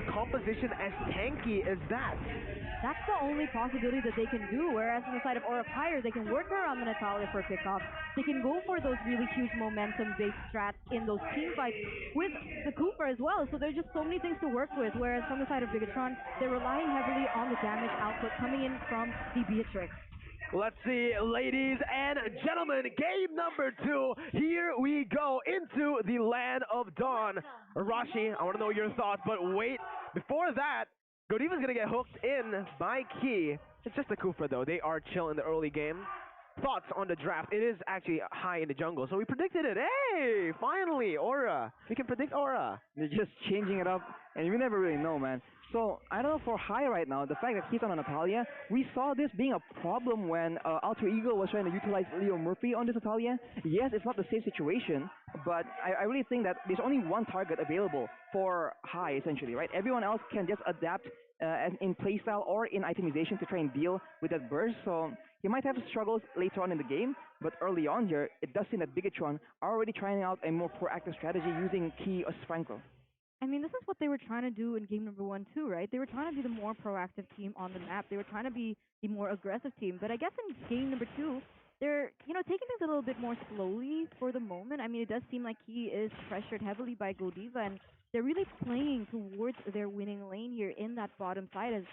composition as tanky as that? That's the only possibility that they can do, whereas on the side of Aura Fire, they can work around the Natalia for pickoff. They can go for those really huge momentum-based strats in those team fights with the Cooper as well. So there's just so many things to work with, whereas from the side of BIGENTRON, they're relying heavily on the damage output coming in from the Beatrix. Let's see, ladies and gentlemen, game number 2. Here we go into the land of Dawn. Rashi, I want to know your thoughts, but wait, before that, Godiva's going to get hooked in by Key. It's just a Kufra though, they are chill in the early game. Thoughts on the draft? It is actually high in the jungle, so we predicted it. Hey, finally, Aura. We can predict Aura. They're just changing it up, and you never really know, man. So, I don't know for High right now, the fact that he's on a Natalia, we saw this being a problem when Alter Ego was trying to utilize Leo Murphy on this Natalia. Yes, it's not the same situation, but I really think that there's only one target available for High, essentially, right? Everyone else can just adapt in playstyle or in itemization to try and deal with that burst, so he might have struggles later on in the game, but early on here, it does seem that BIGENTRON are already trying out a more proactive strategy using Key as Franco. I mean, this is what they were trying to do in game number 1 too, right? They were trying to be the more proactive team on the map. They were trying to be the more aggressive team. But I guess in game number 2, they're, taking things a little bit more slowly for the moment. I mean, it does seem like he is pressured heavily by Godiva, and they're really playing towards their winning lane here in that bottom side. As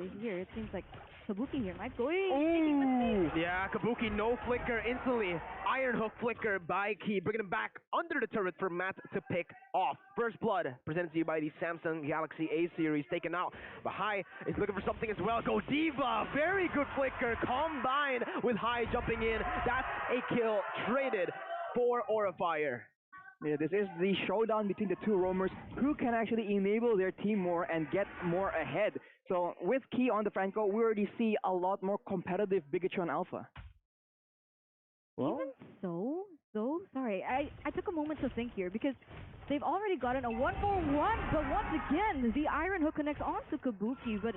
is here, it seems like Kabuki here might go. Yeah, Kabuki no flicker instantly. Iron Hook flicker by Key, bringing him back under the turret for Matt to pick off. First Blood presented to you by the Samsung Galaxy A series, taken out. But High is looking for something as well. Godiva, very good flicker, combined with High jumping in. That's a kill traded for Aura Fire. Yeah, this is the showdown between the two roamers who can actually enable their team more and get more ahead. So with Key on the Franco, we already see a lot more competitive BIGENTRON Alpha. Well, even so, sorry, I took a moment to think here because they've already gotten a 1-for-1, but once again, the Iron Hook connects onto Kabuki, but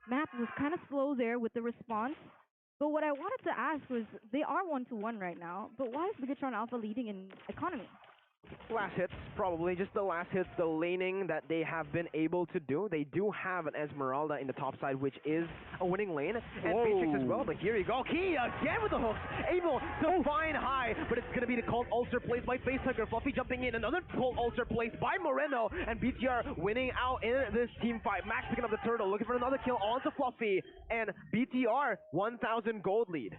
Matt was kind of slow there with the response. But what I wanted to ask was, they are 1-1 right now, but why is BIGENTRON Alpha leading in economy? Last hits, probably. Just the last hits, the laning that they have been able to do. They do have an Esmeralda in the top side, which is a winning lane. And Beatrix as well, but here you go. Key again with the hooks. Able to find High, but it's going to be the Cold Ulcer placed by Facehugger. Fluffy jumping in. Another Cold Ulcer placed by Moreno. And BTR winning out in this team fight. Max picking up the turtle, looking for another kill onto Fluffy. And BTR, 1,000 gold lead.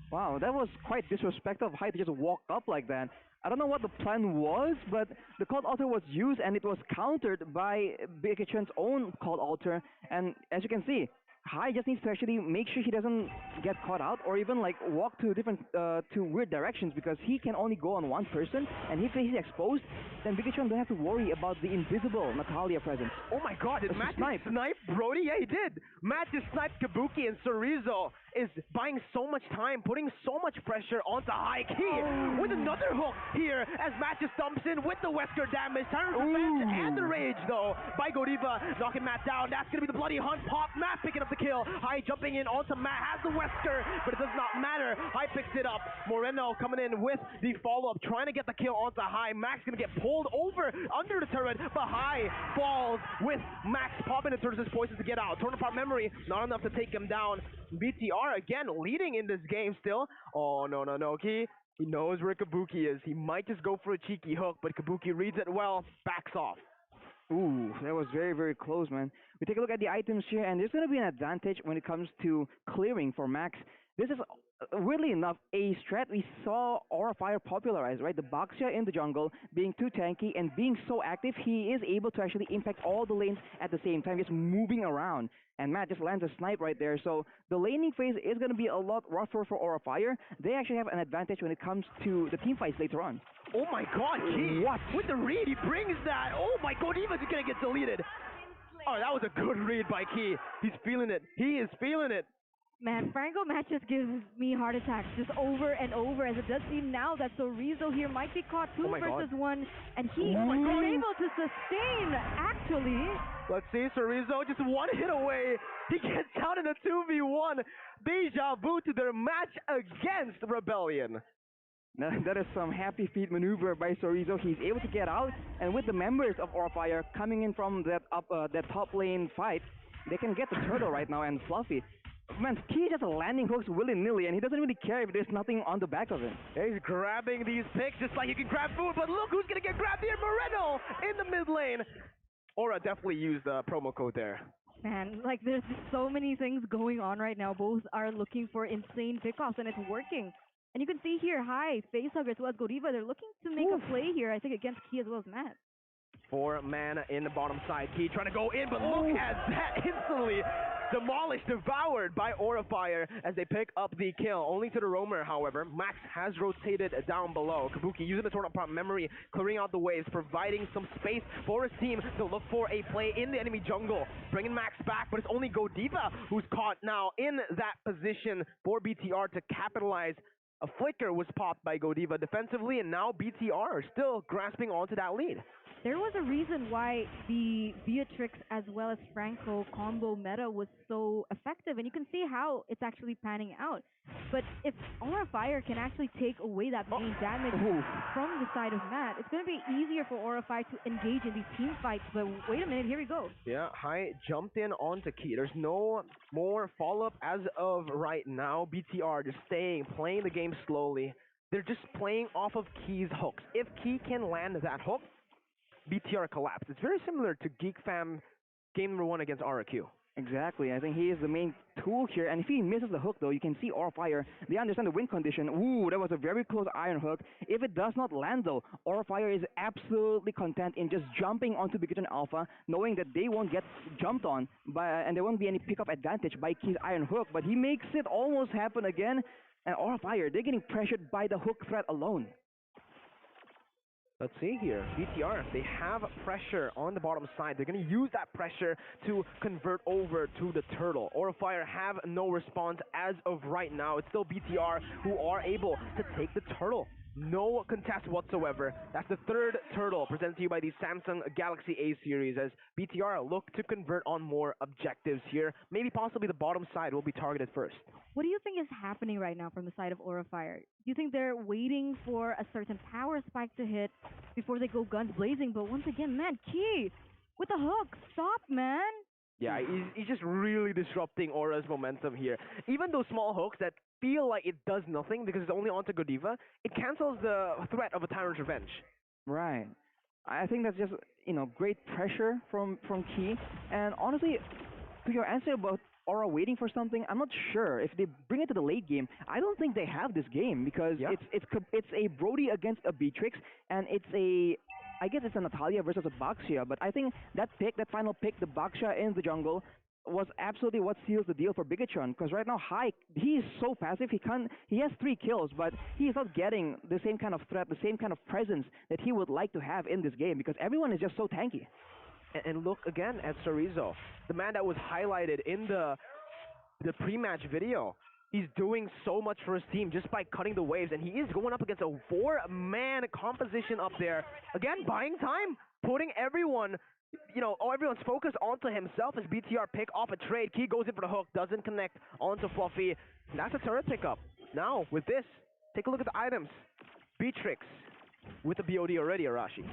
Wow, that was quite disrespectful of High to just walk up like that. I don't know what the plan was, but the Cold Altar was used and it was countered by BIGENTRON's own Cold Altar. And as you can see, High just needs to actually make sure he doesn't get caught out or even like walk to different to weird directions, because he can only go on one person, and if he's exposed, then BIGENTRON don't have to worry about the invisible Natalia presence. Oh my god, did Matt snipe Brody? Yeah, he did. Matt just sniped Kabuki, and Cerezo is buying so much time, putting so much pressure onto High. Key with another hook here as Matt just dumps in with the Wesker damage. Turns revenge and the rage though by Godiva, knocking Matt down. That's gonna be the bloody hunt pop. Matt picking up the kill. High jumping in onto Matt, has the Wesker, but it does not matter. High picks it up. Moreno coming in with the follow-up, trying to get the kill onto High. Max gonna get pulled over under the turret, but High falls with Max popping and turns his poison to get out. Torn apart memory, not enough to take him down. BTR again leading in this game still. Oh no. He knows where Kabuki is. He might just go for a cheeky hook, but Kabuki reads it well, backs off. Ooh, that was very, very close, man. We take a look at the items here, and there's going to be an advantage when it comes to clearing for Max. This is, weirdly enough, a strat we saw Aura Fire popularize, right? The Baxia in the jungle being too tanky and being so active, he is able to actually impact all the lanes at the same time, just moving around. And Matt just lands a snipe right there. So the laning phase is going to be a lot rougher for Aura Fire. They actually have an advantage when it comes to the team fights later on. Oh my god, Key! What? With the read, he brings that! Oh my god, Eva's gonna get deleted! Oh, that was a good read by Key. He's feeling it. He is feeling it. Man, Franco Matt just gives me heart attacks just over and over, as it does seem now that Cerezo here might be caught 2 versus 1, and he is able to sustain, actually. Let's see, Cerezo just one hit away. He gets out in a 2v1. Deja vu to their match against Rebellion. That is some happy feet maneuver by Sorizo. He's able to get out, and with the members of Orfire coming in from that top lane fight, they can get the turtle right now and Fluffy. Man, Key just landing hooks willy-nilly, and he doesn't really care if there's nothing on the back of him. Yeah, he's grabbing these picks just like you can grab food, but look who's gonna get grabbed here, Moreno in the mid lane. Aura definitely used the promo code there. Man, like there's just so many things going on right now. Both are looking for insane pickoffs, and it's working. And you can see here, Facehugger as well as Godiva, they're looking to make a play here, I think, against Key as well as Matt. 4 mana in the bottom side. Key trying to go in, but look at that, instantly demolished, devoured by Aurafire as they pick up the kill. Only to the roamer, however. Max has rotated down below. Kabuki using the Tornado Prop memory, clearing out the waves, providing some space for his team to look for a play in the enemy jungle. Bringing Max back, but it's only Godiva who's caught now in that position for BTR to capitalize. A flicker was popped by Godiva defensively, and now BTR are still grasping onto that lead. There was a reason why the Beatrix as well as Franco combo meta was so effective, and you can see how it's actually panning out. But if Aura Fire can actually take away that main damage from the side of Matt, it's going to be easier for Aura Fire to engage in these team fights. But wait a minute, here we go. Yeah, Hai jumped in onto Key. There's no more follow-up as of right now. BTR just playing the game slowly. They're just playing off of Key's hooks. If Key can land that hook, BTR collapsed. It's very similar to Geek Fam game number 1 against RQ. Exactly. I think he is the main tool here. And if he misses the hook, though, you can see Aurafire. They understand the win condition. Ooh, that was a very close iron hook. If it does not land, though, Aurafire is absolutely content in just jumping onto BIGENTRON Alpha, knowing that they won't get jumped on, and there won't be any pickup advantage by Key's iron hook. But he makes it almost happen again. And Aurafire, they're getting pressured by the hook threat alone. Let's see here. BTR, they have pressure on the bottom side. They're going to use that pressure to convert over to the turtle. Aurafire have no response as of right now. It's still BTR who are able to take the turtle. No contest whatsoever. That's the 3rd turtle presented to you by the Samsung Galaxy A series as BTR look to convert on more objectives here. Maybe possibly the bottom side will be targeted first. What do you think is happening right now from the side of Aurafire? Do you think they're waiting for a certain power spike to hit before they go guns blazing? But once again, man, Key with the hook. Stop, man. Yeah, he's just really disrupting Aura's momentum here. Even those small hooks that feel like it does nothing because it's only onto Godiva, it cancels the threat of a Tyrant's Revenge. Right. I think that's just, great pressure from Key. And honestly, to your answer about Aura waiting for something, I'm not sure. If they bring it to the late game, I don't think they have this game because it's a Brody against a Beatrix, and I guess it's a Natalia versus a Baxia, but I think that final pick, the Baxia in the jungle, was absolutely what seals the deal for BIGENTRON. Because right now, he is so passive. He has 3 kills, but he is not getting the same kind of threat, the same kind of presence that he would like to have in this game because everyone is just so tanky. And look again at Sorizo, the man that was highlighted in the pre-match video. He's doing so much for his team just by cutting the waves, and he is going up against a 4-man composition up there. Again, buying time, putting everyone's focus onto himself as BTR pick off a trade. Key goes in for the hook, doesn't connect onto Fluffy. That's a turret pickup. Now, with this, take a look at the items. Beatrix with the BOD already, Arashi.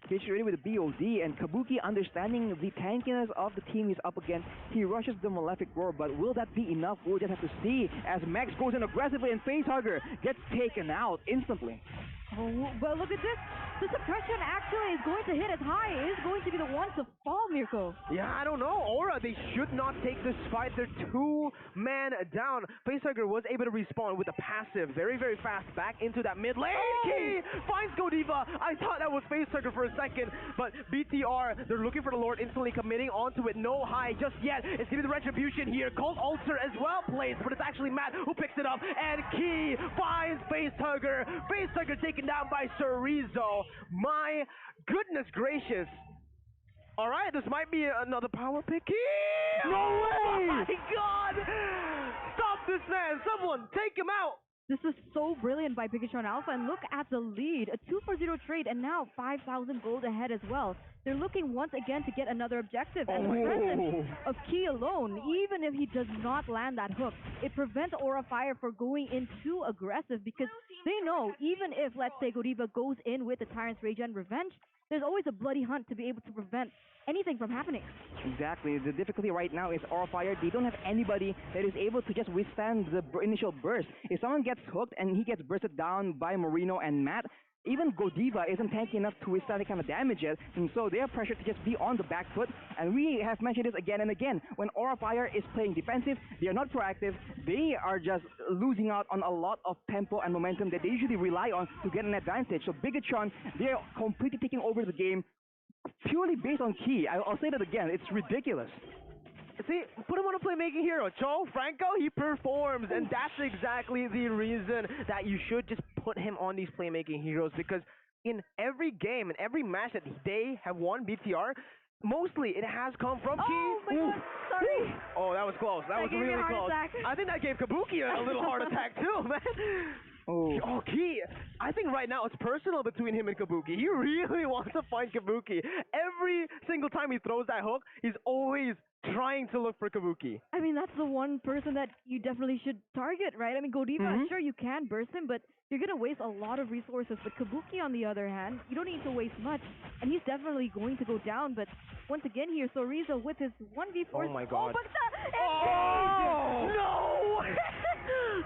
He's ready with the BOD, and Kabuki, understanding the tankiness of the team he's up against, he rushes the Malefic Roar, but will that be enough? We'll just have to see as Max goes in aggressively and Facehugger gets taken out instantly. Oh, but look at this. The suppression actually is going to hit as high. It is going to be the one to fall, Mirko. Yeah, I don't know. Aura, they should not take this fight. They're 2-man down. Facehugger was able to respawn with a passive very, very fast back into that mid lane. Key finds Godiva. I thought that was Facehugger for a second, but BTR, they're looking for the Lord, instantly committing onto it. No high just yet. It's going to be the Retribution here. Cold Ulcer as well plays, but it's actually Matt who picks it up, and Key finds Facehugger. Facehugger taken down by Sorizo. My goodness gracious. All right, this might be another power pick. No way! Oh my god! Stop this man! Someone take him out! This was so brilliant by Bigetron Alpha, and look at the lead. A 2-for-0 trade, and now 5,000 gold ahead as well. They're looking once again to get another objective, and the presence of Key alone, even if he does not land that hook, it prevents Aura Fire from going in too aggressive, because they know, even if, let's say, Godiva goes in with the Tyrant's Rage and Revenge, there's always a bloody hunt to be able to prevent anything from happening. Exactly. The difficulty right now is Aura Fire. They don't have anybody that is able to just withstand the initial burst. If someone gets hooked and he gets bursted down by Marino and Matt, even Godiva isn't tanky enough to withstand that kind of damage yet, and so they are pressured to just be on the back foot. And we have mentioned this again and again. When Aura Fire is playing defensive, they are not proactive. They are just losing out on a lot of tempo and momentum that they usually rely on to get an advantage. So Bigetron, they are completely taking over the game purely based on Key. I'll say that again. It's ridiculous. See, put him on a playmaking hero. Cho Franco, he performs, and that's exactly the reason that you should just put him on these playmaking heroes, because in every game, in every match that they have won BTR, mostly it has come from Key. Oh my god, sorry. Oh, that was close. That was gave me really a heart close. attack. I think that gave Kabuki a little heart attack too, man. Oh, Key. I think right now it's personal between him and Kabuki. He really wants to find Kabuki. Every single time he throws that hook, he's always trying to look for Kabuki. I mean, that's the one person that you definitely should target, right? I mean, Godiva, sure, you can burst him, but you're going to waste a lot of resources. But Kabuki, on the other hand, you don't need to waste much, and he's definitely going to go down. But once again here, Sorizo with his 1v4. Oh my god. Oh, no!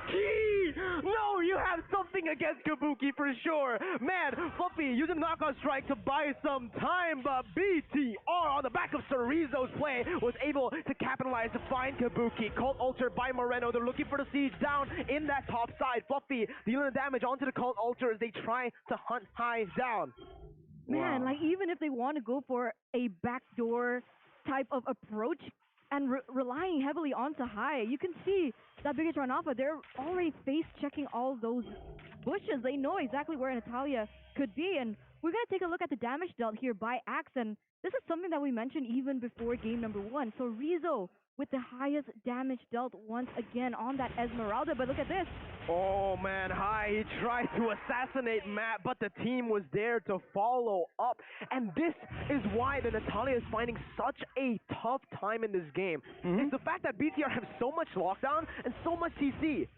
Key! No, you have something against Kabuki for sure. Man, Fluffy using knockout strike to buy some time, but BTR on the back of Sorizo's play was able to capitalize to find Kabuki. Cult Altar by Moreno. They're looking for the siege down in that top side. Fluffy dealing the damage onto the Cult Altar as they try to hunt high down. Man, like even if they want to go for a backdoor type of approach and relying heavily onto high, you can see that Bigetron Alpha, they're already face checking all those bushes. They know exactly where Natalia could be, and we're going to take a look at the damage dealt here by Axe, and this is something that we mentioned even before game number 1. So Rizzo with the highest damage dealt once again on that Esmeralda, but look at this. Oh man, High, he tried to assassinate Matt, but the team was there to follow up. And this is why the Natalia is finding such a tough time in this game. It's the fact that BTR have so much lockdown and so much CC.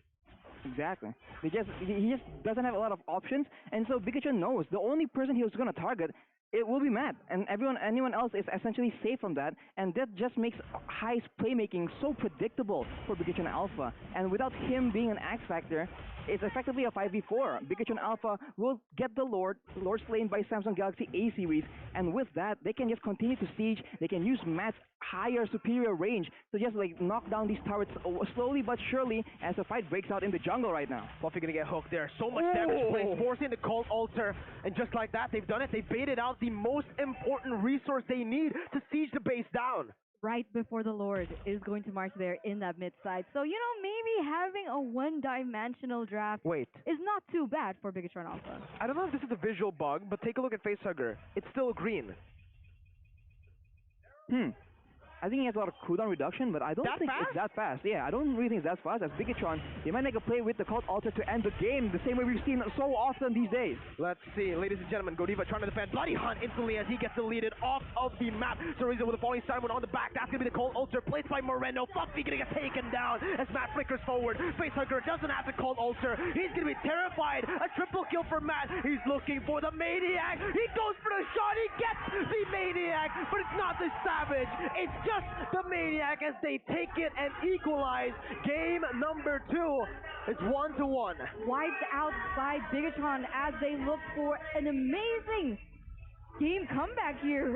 Exactly. He just doesn't have a lot of options, and so Bigetron knows the only person he was going to target, it will be Matt, and anyone else is essentially safe from that, and that just makes High's playmaking so predictable for Bigetron Alpha. And without him being an X factor, it's effectively a 5v4. Bigetron Alpha will get the Lord slain by Samsung Galaxy A series, and with that, they can just continue to siege. They can use Matt's higher, superior range to just like knock down these turrets slowly but surely as the fight breaks out in the jungle right now. Buffy gonna get hooked there. So much damage placed, forcing the Cult Altar, and just like that, they've done it. They baited out the most important resource they need to siege the base down. Right before the Lord is going to march there in that mid side. So, you know, maybe having a one-dimensional draft is not too bad for Bigetron Alpha. I don't know if this is a visual bug, but take a look at Facehugger. It's still green. I think he has a lot of cooldown reduction, but I don't think it's that fast. Yeah, I don't really think it's that fast. As Bigetron, they might make a play with the Cult Altar to end the game, the same way we've seen so often these days. Let's see, ladies and gentlemen, Godiva trying to defend. Bloody Hunt instantly as he gets deleted off of the map. Sorizo with a falling Simon on the back. That's going to be the Cult Altar placed by Moreno. Fluffy going to get taken down as Matt flickers forward. Facehugger doesn't have the Cult Altar. He's going to be terrified. A triple kill for Matt. He's looking for the Maniac. He goes for the shot. He gets the Maniac, but it's not the Savage. It's just the Maniac as they take it and equalize. Game number 2. It's 1-1. Wiped out by Bigetron as they look for an amazing game comeback here.